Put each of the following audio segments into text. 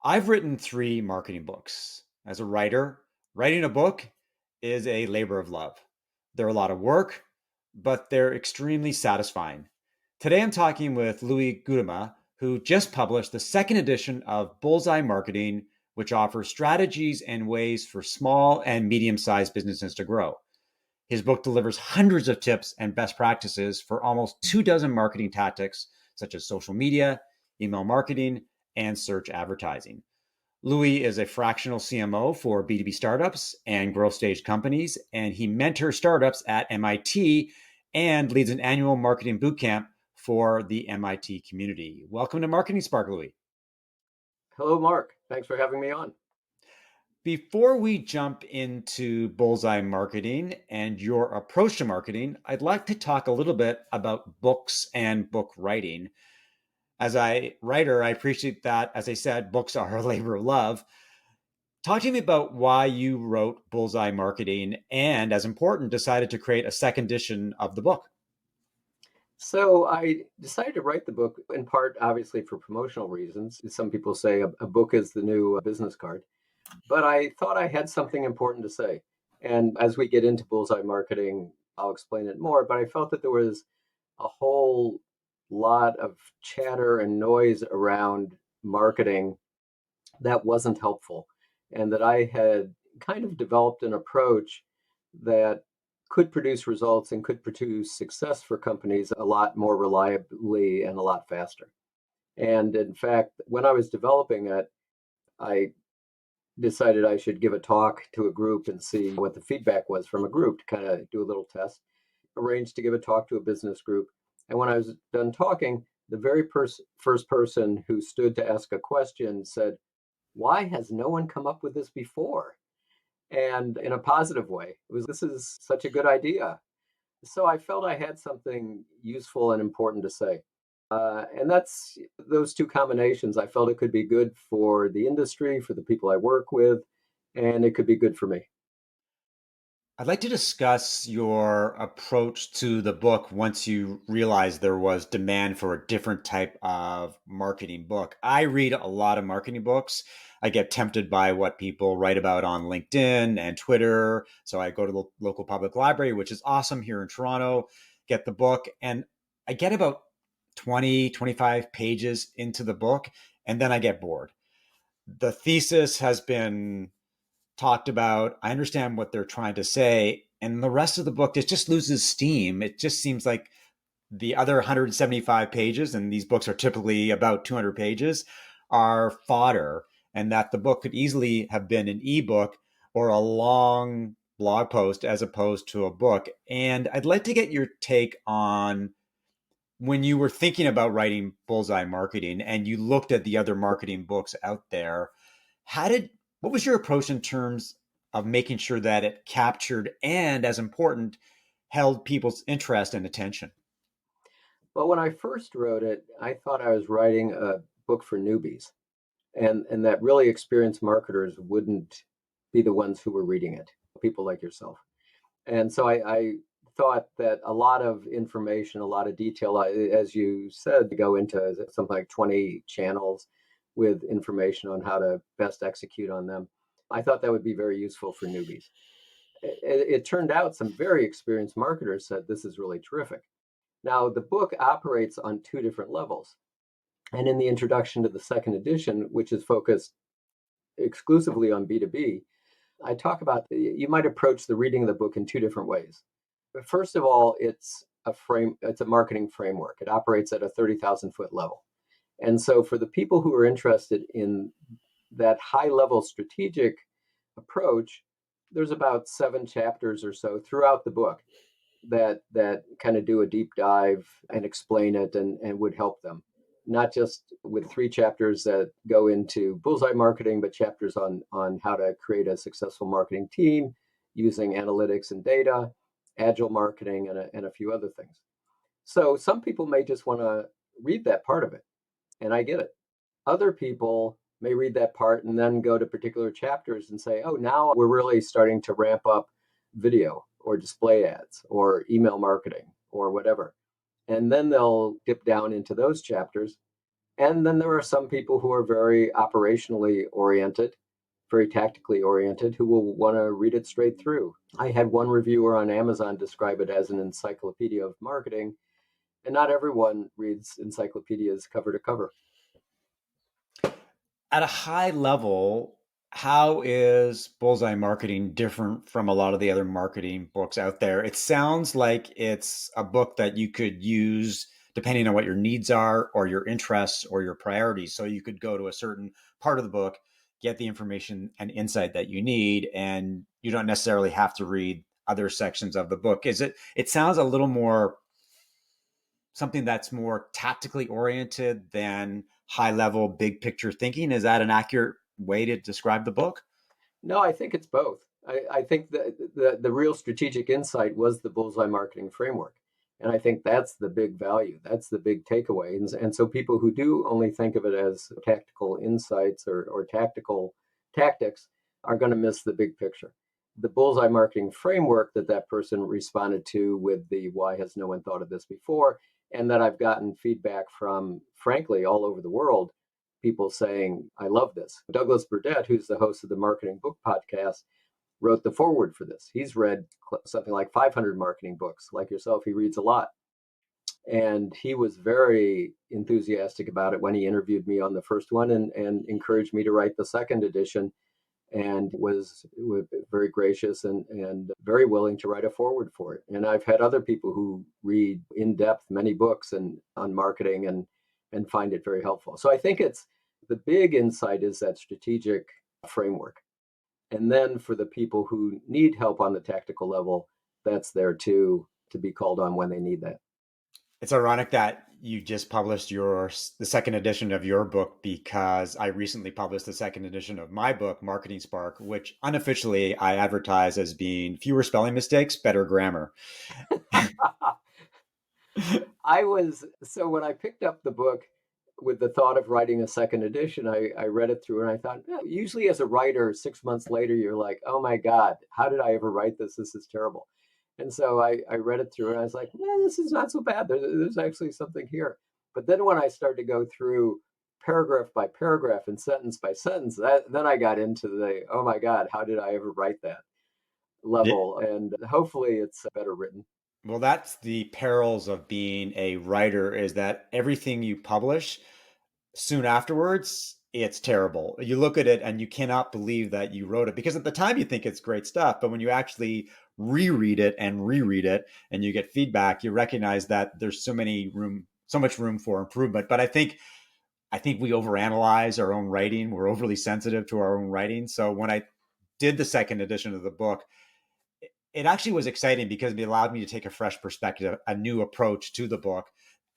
I've written three marketing books. As a writer, writing a book is a labor of love. They're a lot of work, but they're extremely satisfying. Today, I'm talking with Louis Gudema, who just published the second edition of Bullseye Marketing, which offers strategies and ways for small and medium sized businesses to grow. His book delivers hundreds of tips and best practices for almost 24 marketing tactics, such as social media, email marketing, and search advertising. Louis is a fractional CMO for B2B startups and growth stage companies, and he mentors startups at MIT and leads an annual marketing bootcamp for the MIT community. Welcome to Marketing Spark, Louis. Hello, Mark. Thanks for having me on. Before we jump into bullseye marketing and your approach to marketing, I'd like to talk a little bit about books and book writing. As a writer, I appreciate that, as I said, books are a labor of love. Talk to me about why you wrote Bullseye Marketing and, as important, decided to create a second edition of the book. So I decided to write the book in part, obviously, for promotional reasons. Some people say a book is the new business card, but I thought I had something important to say. And as we get into bullseye marketing, I'll explain it more. But I felt that there was a whole lot of chatter and noise around marketing that wasn't helpful, and that I had kind of developed an approach that could produce results and could produce success for companies a lot more reliably and a lot faster. And in fact, when I was developing it, I decided I should give a talk to a group and see what the feedback was from a group to kind of do a little test. Arranged to give a talk to a business group. And when I was done talking, the very first person who stood to ask a question said, "Why has no one come up with this before?" And in a positive way. It was, "This is such a good idea." So I felt I had something useful and important to say. And that's those two combinations. I felt it could be good for the industry, for the people I work with, and it could be good for me. I'd like to discuss your approach to the book once you realized there was demand for a different type of marketing book. I read a lot of marketing books. I get tempted by what people write about on LinkedIn and Twitter. So I go to the local public library, which is awesome here in Toronto, get the book, and I get about 20, 25 pages into the book, and then I get bored. The thesis has been talked about. I understand what they're trying to say. And the rest of the book, it just loses steam. It just seems like the other 175 pages, and these books are typically about 200 pages, are fodder, and that the book could easily have been an ebook or a long blog post as opposed to a book. And I'd like to get your take on when you were thinking about writing bullseye marketing and you looked at the other marketing books out there, how did what was your approach in terms of making sure that it captured and, as important, held people's interest and attention? But when I first wrote it, I thought I was writing a book for newbies, and that really experienced marketers wouldn't be the ones who were reading it, people like yourself. And so I thought that a lot of information, a lot of detail, as you said, to go into something like 20 channels with information on how to best execute on them. I thought that would be very useful for newbies. It turned out some very experienced marketers said this is really terrific. Now, the book operates on two different levels. And in the introduction to the second edition, which is focused exclusively on B2B, I talk about you might approach the reading of the book in two different ways. But first of all, it's a marketing framework. It operates at a 30,000-foot level. And so for the people who are interested in that high level strategic approach, there's about 7 chapters or so throughout the book that kind of do a deep dive and explain it and would help them. Not just with 3 chapters that go into bullseye marketing, but chapters on how to create a successful marketing team using analytics and data, agile marketing, and a few other things. So some people may just want to read that part of it, and I get it. Other people may read that part and then go to particular chapters and say, oh, now we're really starting to ramp up video or display ads or email marketing or whatever. And then they'll dip down into those chapters And then there are some people who are very operationally oriented, very tactically oriented, who will want to read it straight through. I had one reviewer on Amazon describe it as an encyclopedia of marketing, and not everyone reads encyclopedias cover to cover. At a high level, how is Bullseye Marketing different from a lot of the other marketing books out there? It sounds like it's a book that you could use depending on what your needs are or your interests or your priorities. So you could go to a certain part of the book, get the information and insight that you need, and you don't necessarily have to read other sections of the book. It sounds a little more something that's more tactically oriented than high level, big picture thinking. Is that an accurate way to describe the book? No, I think it's both. I think the real strategic insight was the bullseye marketing framework. And I think that's the big value. That's the big takeaway. And so people who do only think of it as tactical insights or tactical tactics are going to miss the big picture. The bullseye marketing framework that that person responded to with the why has no one thought of this before, and that I've gotten feedback from, frankly, all over the world, people saying, I love this. Douglas Burdett, who's the host of the Marketing Book Podcast, wrote the foreword for this. He's read something like 500 marketing books. Like yourself, he reads a lot. And he was very enthusiastic about it when he interviewed me on the first one and encouraged me to write the second edition and was very gracious and very willing to write a foreword for it. And I've had other people who read in depth many books and on marketing and find it very helpful. So I think it's the big insight is that strategic framework. And then for the people who need help on the tactical level, that's there too to be called on when they need that. It's ironic that you just published the second edition of your book because I recently published the second edition of my book, Marketing Spark, which unofficially I advertise as being fewer spelling mistakes, better grammar. I was so when I picked up the book with the thought of writing a second edition, I read it through and I thought, "Yeah, usually as a writer, 6 months later, you're like, oh my God, how did I ever write this? This is terrible. And so I read it through and I was like, yeah, this is not so bad. There's actually something here. But then when I started to go through paragraph by paragraph and sentence by sentence, then I got into the, oh my God, how did I ever write that Yeah. level? And hopefully it's better written. Well, that's the perils of being a writer is that everything you publish soon afterwards, it's terrible. You look at it and you cannot believe that you wrote it because at the time you think it's great stuff, but when you actually reread it and you get feedback, you recognize that there's so much room for improvement. But I think we overanalyze our own writing. We're overly sensitive to our own writing. So when I did the second edition of the book, it actually was exciting because it allowed me to take a fresh perspective, a new approach to the book.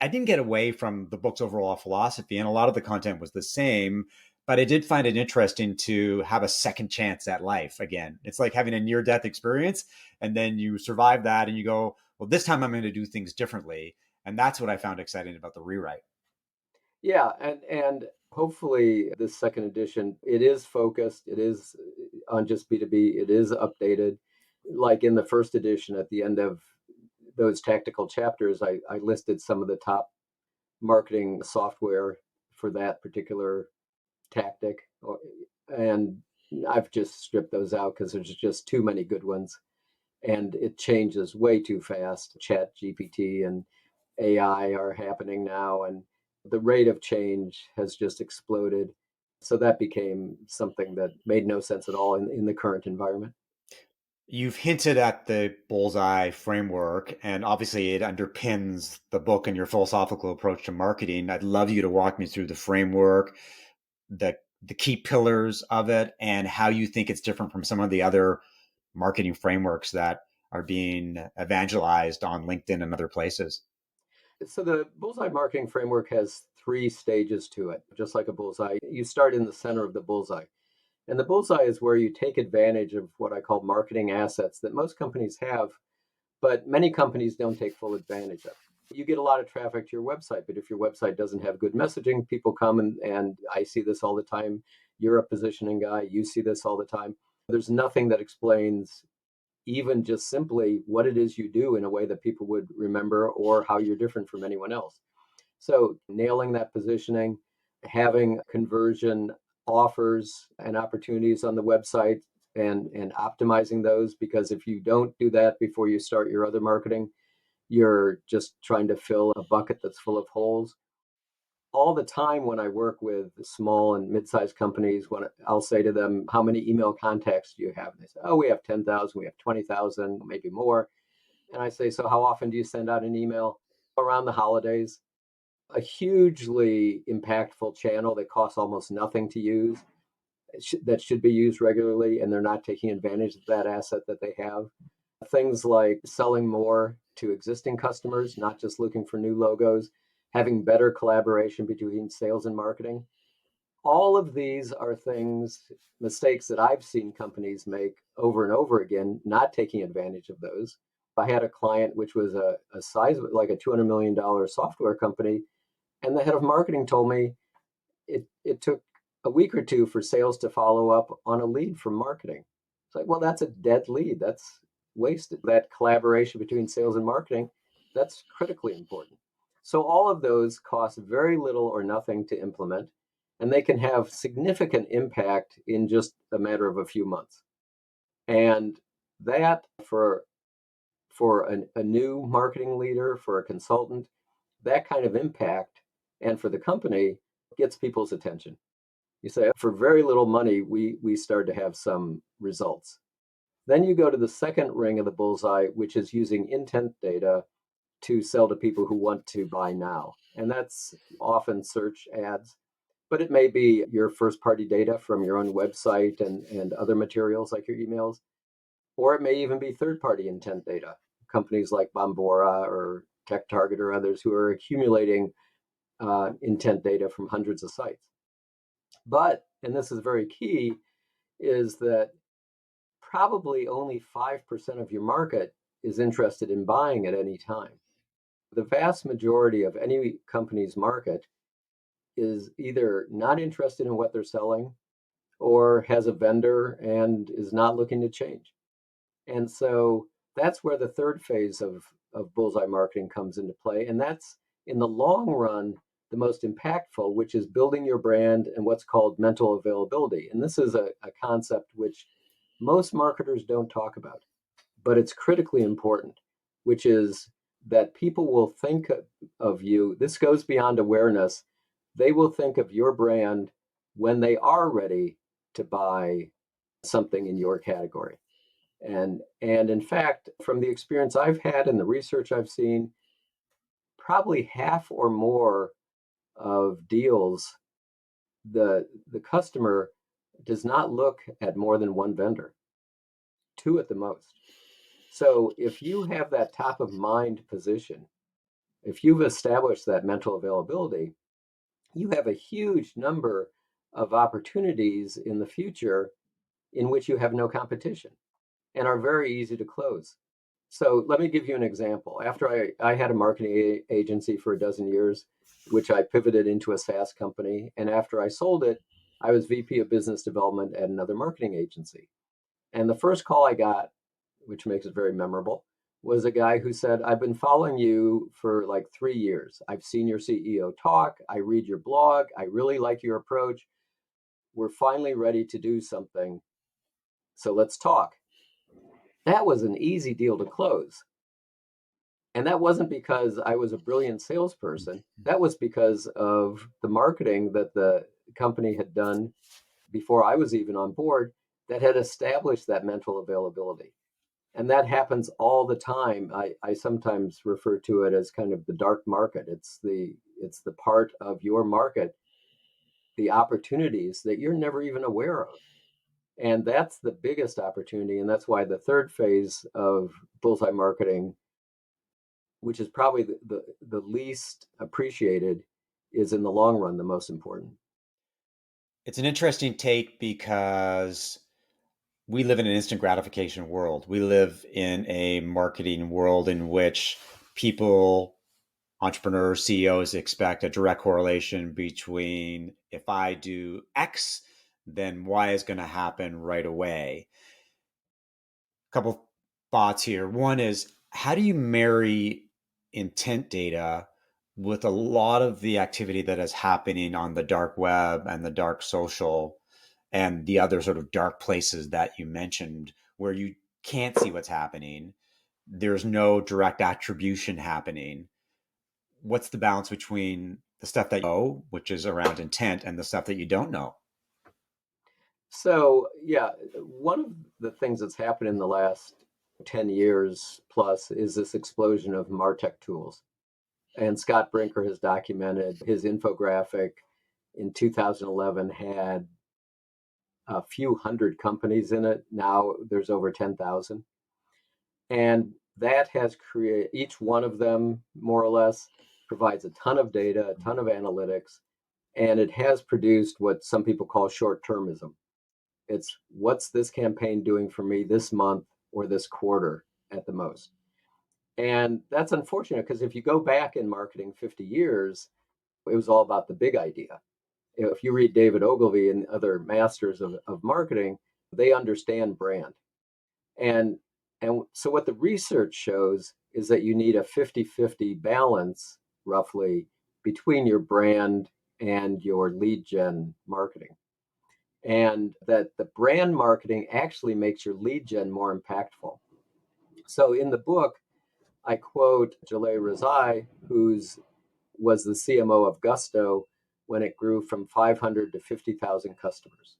I didn't get away from the book's overall philosophy, and a lot of the content was the same, but I did find it interesting to have a second chance at life again. It's like having a near death experience, and then you survive that, and you go, well, this time I'm going to do things differently. And that's what I found exciting about the rewrite. Yeah, and hopefully this second edition it is focused. It is on just B2B. It is updated. Like in the first edition, at the end of those tactical chapters, I listed some of the top marketing software for that particular tactic, and I've just stripped those out because there's just too many good ones, and it changes way too fast. Chat GPT and AI are happening now, and the rate of change has just exploded. So that became something that made no sense at all in the current environment. You've hinted at the bullseye framework, and obviously it underpins the book and your philosophical approach to marketing. I'd love you to walk me through the framework, the key pillars of it, and how you think it's different from some of the other marketing frameworks that are being evangelized on LinkedIn and other places. So the bullseye marketing framework has three stages to it. Just like a bullseye, you start in the center of the bullseye. And the bullseye is where you take advantage of what I call marketing assets that most companies have, but many companies don't take full advantage of. You get a lot of traffic to your website, but if your website doesn't have good messaging, people come and I see this all the time. You're a positioning guy, you see this all the time. There's nothing that explains even just simply what it is you do in a way that people would remember or how you're different from anyone else. So nailing that positioning, having conversion offers and opportunities on the website and optimizing those, because if you don't do that before you start your other marketing, you're just trying to fill a bucket that's full of holes. All the time when I work with small and mid-sized companies, when I'll say to them, how many email contacts do you have? And they say, oh, we have 10,000, we have 20,000, maybe more. And I say, so how often do you send out an email? Around the holidays. A hugely impactful channel that costs almost nothing to use, that should be used regularly, and they're not taking advantage of that asset that they have. Things like selling more to existing customers, not just looking for new logos, having better collaboration between sales and marketing. All of these are things, mistakes that I've seen companies make over and over again, not taking advantage of those. I had a client which was a size like a $200 million software company, and the head of marketing told me it took a week or two for sales to follow up on a lead from marketing. It's like, well, that's a dead lead. That's wasted. That collaboration between sales and marketing, that's critically important. So all of those cost very little or nothing to implement, and they can have significant impact in just a matter of a few months. And that for a new marketing leader, for a consultant, that kind of impact, and for the company, gets people's attention. You say, for very little money, we start to have some results. Then you go to the second ring of the bullseye, which is using intent data to sell to people who want to buy now. And that's often search ads, but it may be your first party data from your own website and other materials like your emails, or it may even be third party intent data. Companies like Bombora or TechTarget or others who are accumulating intent data from hundreds of sites. But, and this is very key, is that probably only 5% of your market is interested in buying at any time. The vast majority of any company's market is either not interested in what they're selling or has a vendor and is not looking to change. And so that's where the third phase of bullseye marketing comes into play. And that's in the long run, the most impactful, which is building your brand and what's called mental availability. And this is a concept which most marketers don't talk about, but it's critically important, which is that people will think of you. This goes beyond awareness. They will think of your brand when they are ready to buy something in your category. And in fact, from the experience I've had and the research I've seen, probably half or more of deals, the customer does not look at more than one vendor, two at the most. So if you have that top of mind position, if you've established that mental availability, you have a huge number of opportunities in the future in which you have no competition and are very easy to close. So let me give you an example. After I had a marketing agency for a dozen years, which I pivoted into a SaaS company. And after I sold it, I was VP of business development at another marketing agency. And the first call I got, which makes it very memorable, was a guy who said, I've been following you for like 3 years. I've seen your CEO talk. I read your blog. I really like your approach. We're finally ready to do something. So let's talk. That was an easy deal to close. And that wasn't because I was a brilliant salesperson. That was because of the marketing that the company had done before I was even on board, that had established that mental availability. And that happens all the time. I sometimes refer to it as kind of the dark market. It's the part of your market, the opportunities that you're never even aware of. And that's the biggest opportunity. And that's why the third phase of bullseye marketing, which is probably the least appreciated, is in the long run the most important. It's an interesting take because we live in an instant gratification world. We live in a marketing world in which people, entrepreneurs, CEOs expect a direct correlation between if I do X, then Y is going to happen right away. A couple thoughts here. One is, how do you marry intent data with a lot of the activity that is happening on the dark web and the dark social and the other sort of dark places that you mentioned where you can't see what's happening, there's no direct attribution happening. What's the balance between the stuff that you know, which is around intent, and the stuff that you don't know? So, yeah, one of the things that's happened in the last 10 years plus is this explosion of MarTech tools. And Scott Brinker has documented his infographic in 2011 had a few hundred companies in it. Now there's over 10,000. And that has created, each one of them, more or less, provides a ton of data, a ton of analytics, and it has produced what some people call short termism. It's what's this campaign doing for me this month or this quarter at the most. And that's unfortunate because if you go back in marketing 50 years, it was all about the big idea. If you read David Ogilvy and other masters of marketing, they understand brand. And and so what the research shows is that you need a 50-50 balance roughly between your brand and your lead gen marketing. And that the brand marketing actually makes your lead gen more impactful. So in the book, I quote Jaleh Rezai, who's was the CMO of Gusto when it grew from 500 to 50,000 customers.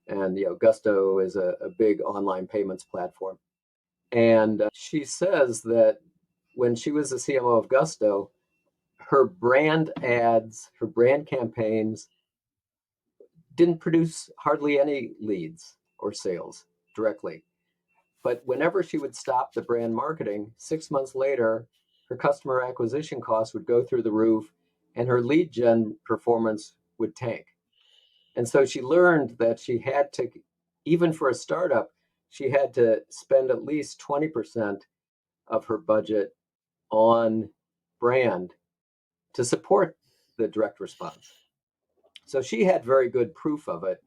And Gusto is a big online payments platform. And she says that when she was the CMO of Gusto, her brand ads, her brand campaigns didn't produce hardly any leads or sales directly. But whenever she would stop the brand marketing, 6 months later, her customer acquisition costs would go through the roof and her lead gen performance would tank. And so she learned that she had to, even for a startup, she had to spend at least 20% of her budget on brand to support the direct response. So she had very good proof of it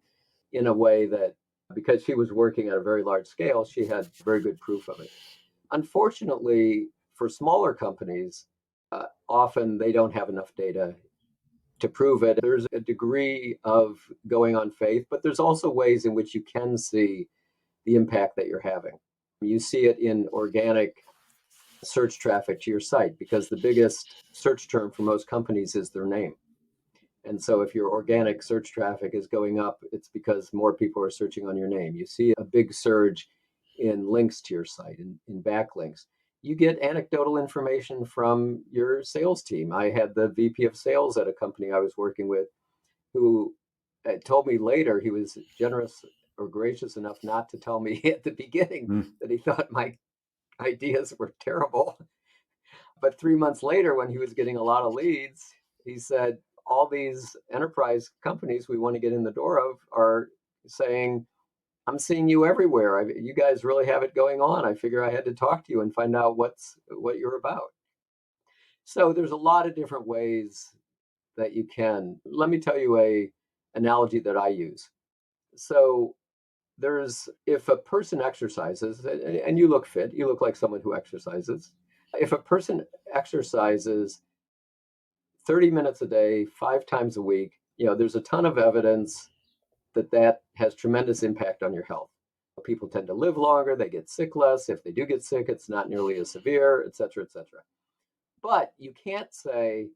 in a way that, because she was working at a very large scale, she had very good proof of it. Unfortunately, for smaller companies, often they don't have enough data to prove it. There's a degree of going on faith, but there's also ways in which you can see the impact that you're having. You see it in organic search traffic to your site because the biggest search term for most companies is their name. And so if your organic search traffic is going up, it's because more people are searching on your name. You see a big surge in links to your site, in backlinks. You get anecdotal information from your sales team. I had the VP of sales at a company I was working with who told me later he was generous or gracious enough not to tell me at the beginning Mm. that he thought my ideas were terrible. But 3 months later, when he was getting a lot of leads, he said, all these enterprise companies we want to get in the door of are saying, I'm seeing you everywhere. You guys really have it going on. I figure I had to talk to you and find out what you're about. So there's a lot of different ways that you can. Let me tell you a analogy that I use. So there's if a person exercises and you look fit, you look like someone who exercises. If a person exercises 30 minutes a day, 5 times a week, there's a ton of evidence that that has tremendous impact on your health. People tend to live longer, they get sick less. If they do get sick, it's not nearly as severe, et cetera, et cetera. But you can't say,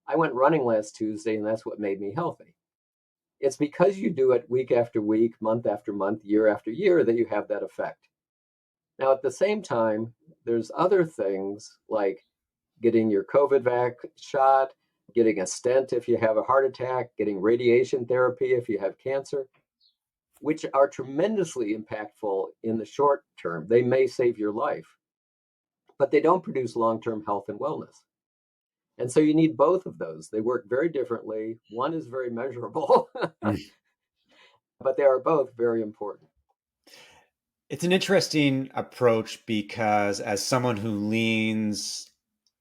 I went running last Tuesday and that's what made me healthy. It's because you do it week after week, month after month, year after year that you have that effect. Now, at the same time, there's other things like getting your COVID vac shot, getting a stent if you have a heart attack, getting radiation therapy if you have cancer, which are tremendously impactful in the short term. They may save your life, but they don't produce long term health and wellness. And so you need both of those. They work very differently. One is very measurable, Mm. but they are both very important. It's an interesting approach because, as someone who leans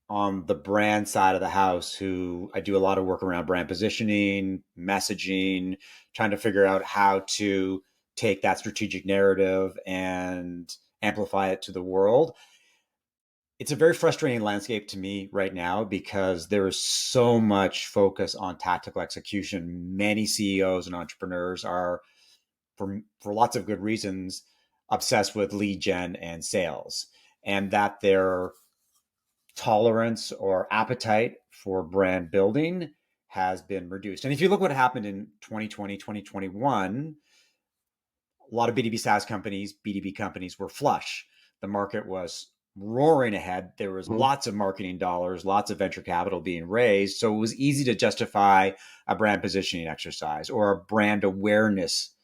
on the brand side of the house, who I do a lot of work around brand positioning, messaging, trying to figure out how to take that strategic narrative and amplify it to the world. It's a very frustrating landscape to me right now because there is so much focus on tactical execution. Many CEOs and entrepreneurs are, for lots of good reasons, obsessed with lead gen and sales, and that their tolerance or appetite for brand building has been reduced. And if you look what happened in 2020, 2021, a lot of B2B SaaS companies, B2B companies were flush. The market was roaring ahead. There was Mhm. lots of marketing dollars, lots of venture capital being raised. So it was easy to justify a brand positioning exercise or a brand awareness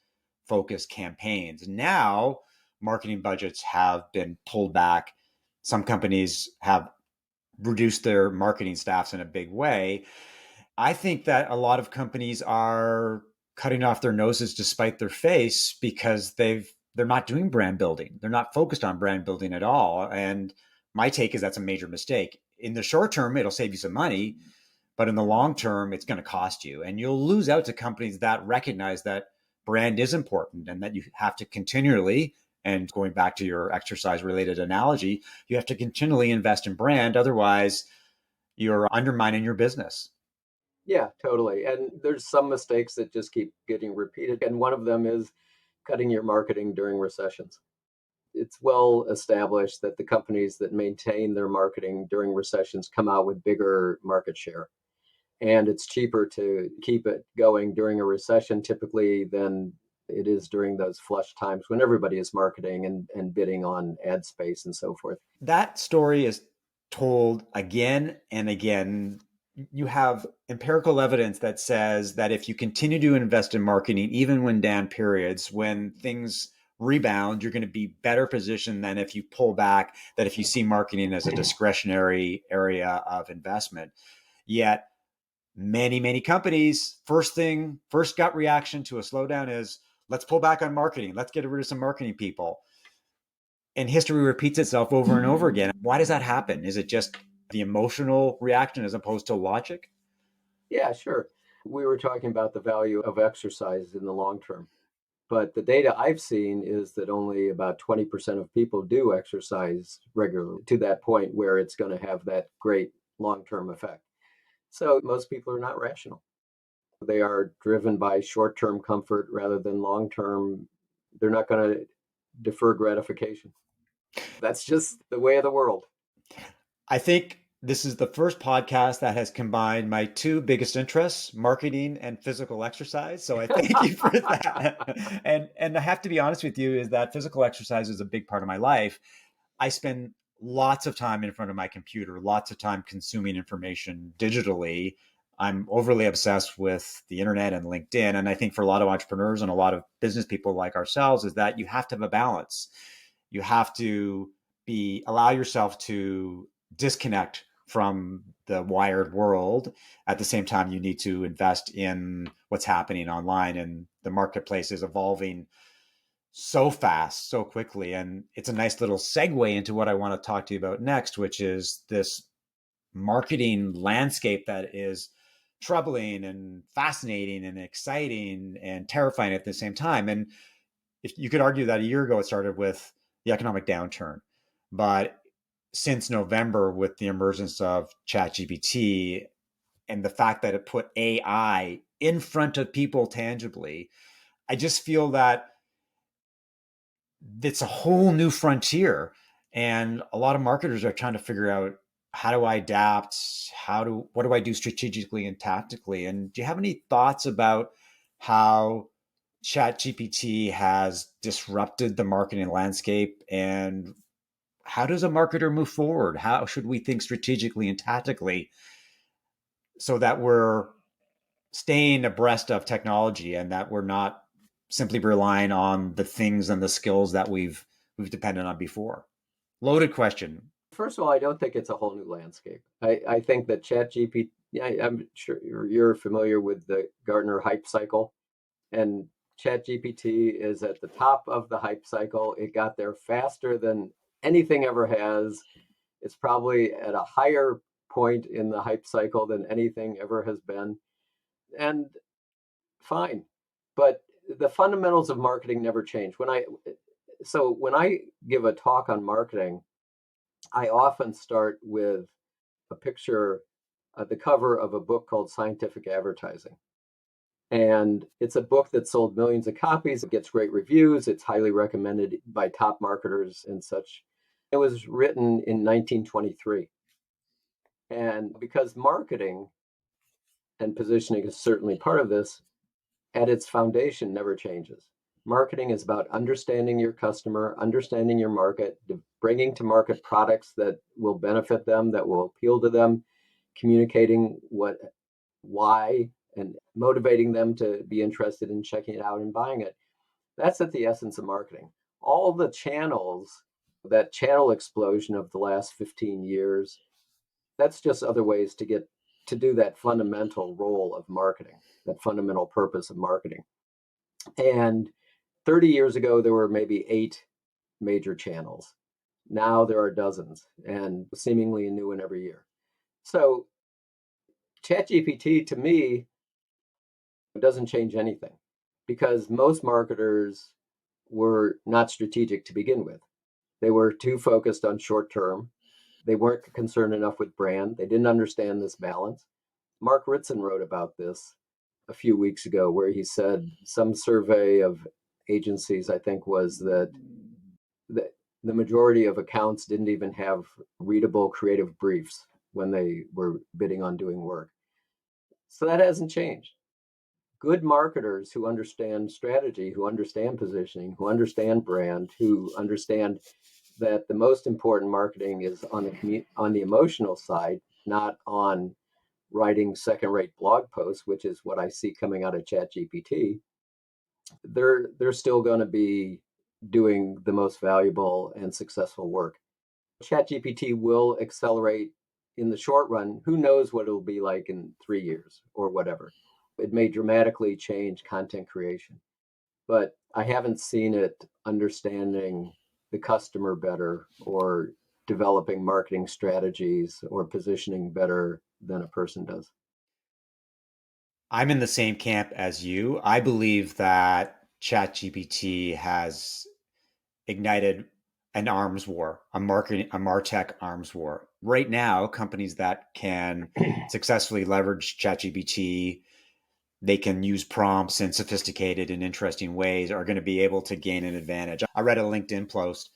focused campaigns. Now, marketing budgets have been pulled back. Some companies have reduced their marketing staffs in a big way. I think that a lot of companies are cutting off their noses to spite their face because they're not doing brand building. They're not focused on brand building at all. And my take is that's a major mistake. In the short term, it'll save you some money, but in the long term, it's going to cost you. And you'll lose out to companies that recognize that brand is important and that you have to continually, and going back to your exercise related analogy, you have to continually invest in brand. Otherwise, you're undermining your business. Yeah, totally. And there's some mistakes that just keep getting repeated. And one of them is cutting your marketing during recessions. It's well established that the companies that maintain their marketing during recessions come out with bigger market share. And it's cheaper to keep it going during a recession typically than it is during those flush times when everybody is marketing and bidding on ad space and so forth. That story is told again and again. You have empirical evidence that says that if you continue to invest in marketing, even when down periods, when things rebound, you're going to be better positioned than if you pull back, that if you see marketing as a discretionary area of investment. Yet, many companies, first gut reaction to a slowdown is let's pull back on marketing. Let's get rid of some marketing people, and history repeats itself over and over again. Why does that happen? Is it just the emotional reaction as opposed to logic? Yeah, sure. We were talking about the value of exercise in the long term. But the data I've seen is that only about 20% of people do exercise regularly to that point where it's going to have that great long term effect. So most people are not rational. They are driven by short term comfort rather than long term. They're not going to defer gratification. That's just the way of the world. I think this is the first podcast that has combined my two biggest interests, marketing and physical exercise. So I thank you for that. And I have to be honest with you, is that physical exercise is a big part of my life. I spend lots of time in front of my computer, lots of time consuming information digitally. I'm overly obsessed with the internet and LinkedIn. And I think for a lot of entrepreneurs and a lot of business people like ourselves, is that you have to have a balance. You have to allow yourself to disconnect from the wired world. At the same time, you need to invest in what's happening online, and the marketplace is evolving so fast, so quickly. And it's a nice little segue into what I want to talk to you about next, which is this marketing landscape that is troubling and fascinating and exciting and terrifying at the same time. And if you could argue that a year ago it started with the economic downturn, but since November, with the emergence of ChatGPT and the fact that it put AI in front of people tangibly, I just feel that it's a whole new frontier. And a lot of marketers are trying to figure out, how do I adapt? What do I do strategically and tactically? And do you have any thoughts about how ChatGPT has disrupted the marketing landscape, and how does a marketer move forward? How should we think strategically and tactically so that we're staying abreast of technology and that we're not simply relying on the things and the skills that we've depended on before? Loaded question. First of all, I don't think it's a whole new landscape. I think that ChatGPT, I'm sure you're familiar with the Gartner hype cycle, and ChatGPT is at the top of the hype cycle. It got there faster than anything ever has. It's probably at a higher point in the hype cycle than anything ever has been. And fine. But the fundamentals of marketing never change. When I give a talk on marketing, I often start with a picture at the cover of a book called Scientific Advertising. And it's a book that sold millions of copies. It gets great reviews. It's highly recommended by top marketers and such. It was written in 1923. And because marketing and positioning is certainly part of this, at its foundation never changes. Marketing is about understanding your customer, understanding your market, bringing to market products that will benefit them, that will appeal to them, communicating why, and motivating them to be interested in checking it out and buying it. That's at the essence of marketing. All the channels, that channel explosion of the last 15 years, that's just other ways to do that fundamental role of marketing, that fundamental purpose of marketing. And 30 years ago, there were maybe 8 major channels. Now there are dozens, and seemingly a new one every year. So ChatGPT to me doesn't change anything, because most marketers were not strategic to begin with. They were too focused on short term. They weren't concerned enough with brand. They didn't understand this balance. Mark Ritson wrote about this a few weeks ago, where he said some survey of agencies, I think, was that the majority of accounts didn't even have readable creative briefs when they were bidding on doing work. So that hasn't changed. Good marketers who understand strategy, who understand positioning, who understand brand, who understand that the most important marketing is on the emotional side, not on writing second-rate blog posts, which is what I see coming out of ChatGPT. They're still going to be doing the most valuable and successful work. ChatGPT will accelerate in the short run. Who knows what it'll be like in 3 years or whatever. It may dramatically change content creation, but I haven't seen it understanding the customer better, or developing marketing strategies, or positioning better than a person does. I'm in the same camp as you. I believe that ChatGPT has ignited an arms war, a martech arms war. Right now, companies that can successfully leverage ChatGPT, they can use prompts in sophisticated and interesting ways, are going to be able to gain an advantage. I read a LinkedIn post.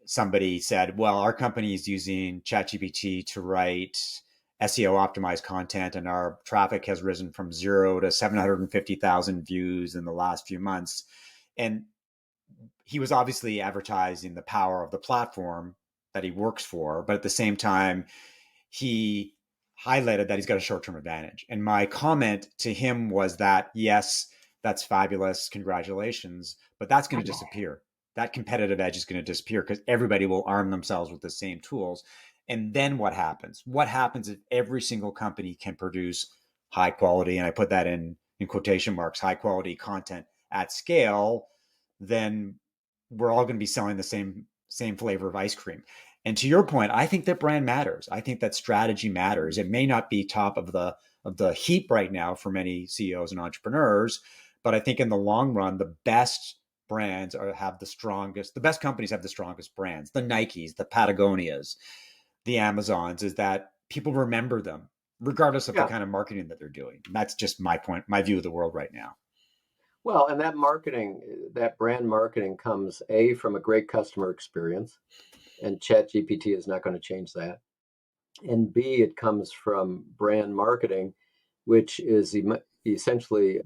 Somebody said, well, our company is using ChatGPT to write SEO optimized content, and our traffic has risen from 0 to 750,000 views in the last few months. And he was obviously advertising the power of the platform that he works for, but at the same time, he highlighted that he's got a short-term advantage. And my comment to him was that, yes, that's fabulous, congratulations, but that's going to disappear. That competitive edge is going to disappear because everybody will arm themselves with the same tools. And then what happens? What happens if every single company can produce high quality, and I put that in quotation marks, high quality content at scale? Then we're all going to be selling the same flavor of ice cream. And to your point, I think that brand matters. I think that strategy matters. It may not be top of the heap right now for many CEOs and entrepreneurs, but I think in the long run, the best brands have the best companies have the strongest brands. The Nikes, the Patagonias, the Amazons, is that people remember them regardless of the Yeah. kind of marketing that they're doing. That's just my point, my view of the world right now. Well, and that brand marketing comes from a great customer experience, and ChatGPT is not going to change that. And B, it comes from brand marketing, which is essentially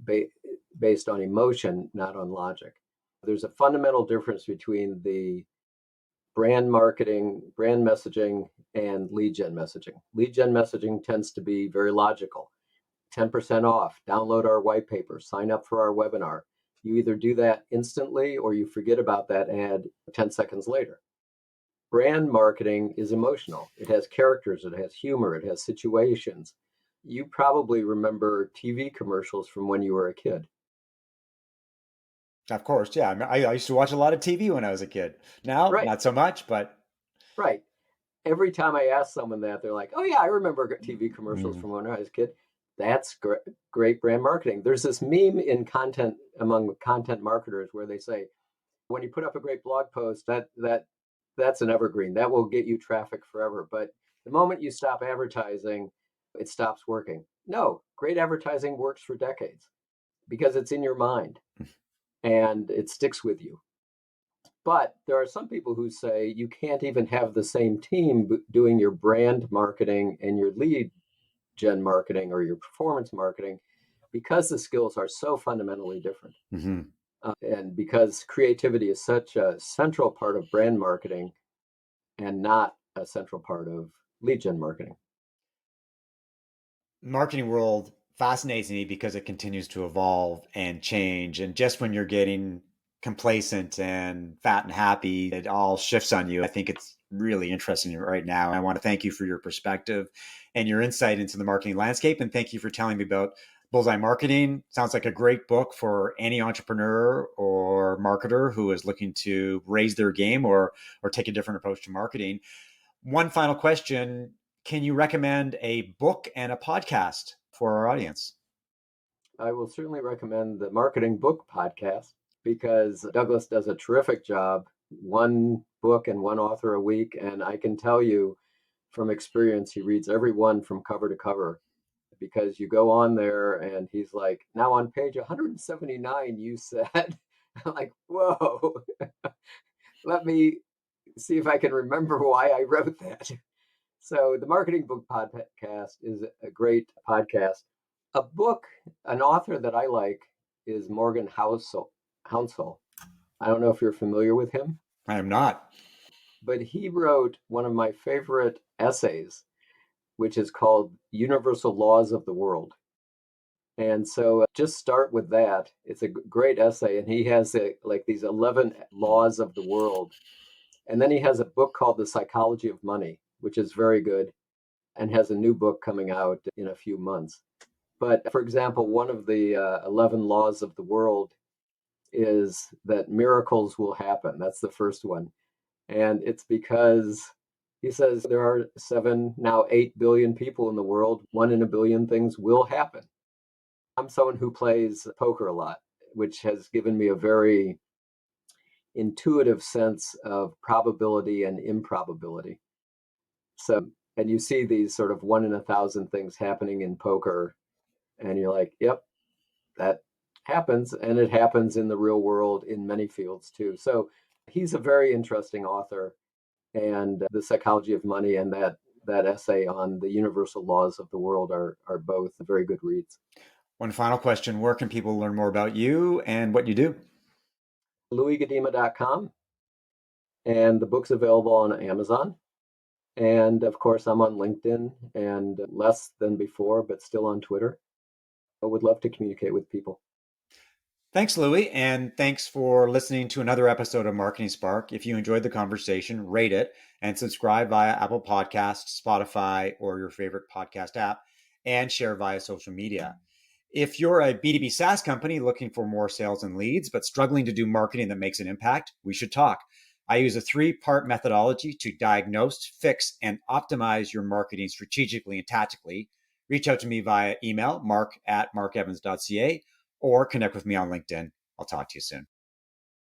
based on emotion, not on logic. There's a fundamental difference between the brand marketing, brand messaging, and lead gen messaging. Lead gen messaging tends to be very logical. 10% off, download our white paper, sign up for our webinar. You either do that instantly or you forget about that ad 10 seconds later. Brand marketing is emotional. It has characters, it has humor, it has situations. You probably remember TV commercials from when you were a kid. Of course, yeah. I used to watch a lot of TV when I was a kid. Now, Right, not so much, but right. Every time I ask someone that, they're like, oh, yeah, I remember TV commercials mm, from when I was a kid. That's great brand marketing. There's this meme in among content marketers where they say, when you put up a great blog post, that That's an evergreen. That will get you traffic forever. But the moment you stop advertising, it stops working. No, great advertising works for decades because it's in your mind and it sticks with you. But there are some people who say you can't even have the same team doing your brand marketing and your lead gen marketing or your performance marketing because the skills are so fundamentally different. Mm-hmm. And because creativity is such a central part of brand marketing and not a central part of lead gen marketing. Marketing world fascinates me because it continues to evolve and change. And just when you're getting complacent and fat and happy, it all shifts on you. I think it's really interesting right now. I want to thank you for your perspective and your insight into the marketing landscape. And thank you for telling me about Bullseye Marketing. Sounds like a great book for any entrepreneur or marketer who is looking to raise their game or take a different approach to marketing. One final question. Can you recommend a book and a podcast for our audience? I will certainly recommend the Marketing Book Podcast because Douglas does a terrific job, one book and one author a week. And I can tell you from experience, he reads every one from cover to cover because you go on there and he's like, now on page 179, you said, I'm like, whoa, let me see if I can remember why I wrote that. So the Marketing Book Podcast is a great podcast. A book, an author that I like is Morgan Housel. I don't know if you're familiar with him, I am not. but he wrote one of my favorite essays, which is called Universal Laws of the World. And so just start with that. It's a great essay. And he has like these 11 laws of the world. And then he has a book called The Psychology of Money, which is very good and has a new book coming out in a few months. But for example, one of the 11 laws of the world is that miracles will happen. That's the first one. And it's because he says there are seven, now 8 billion people in the world. One in a billion things will happen. I'm someone who plays poker a lot, which has given me a very intuitive sense of probability and improbability. So, and you see these sort of one in a thousand things happening in poker, and you're like, yep, that happens. And it happens in the real world in many fields too. So he's a very interesting author. And The Psychology of Money and that essay on the universal laws of the world are both very good reads. One final question. Where can people learn more about you and what you do? LouisGudema.com. And the book's available on Amazon. And of course, I'm on LinkedIn and less than before, but still on Twitter. I would love to communicate with people. Thanks, Louie. And thanks for listening to another episode of Marketing Spark. If you enjoyed the conversation, rate it and subscribe via Apple Podcasts, Spotify, or your favorite podcast app, and share via social media. If you're a B2B SaaS company looking for more sales and leads, but struggling to do marketing that makes an impact, we should talk. I use a 3-part methodology to diagnose, fix, and optimize your marketing strategically and tactically. Reach out to me via email, mark@markevans.ca, or connect with me on LinkedIn. I'll talk to you soon.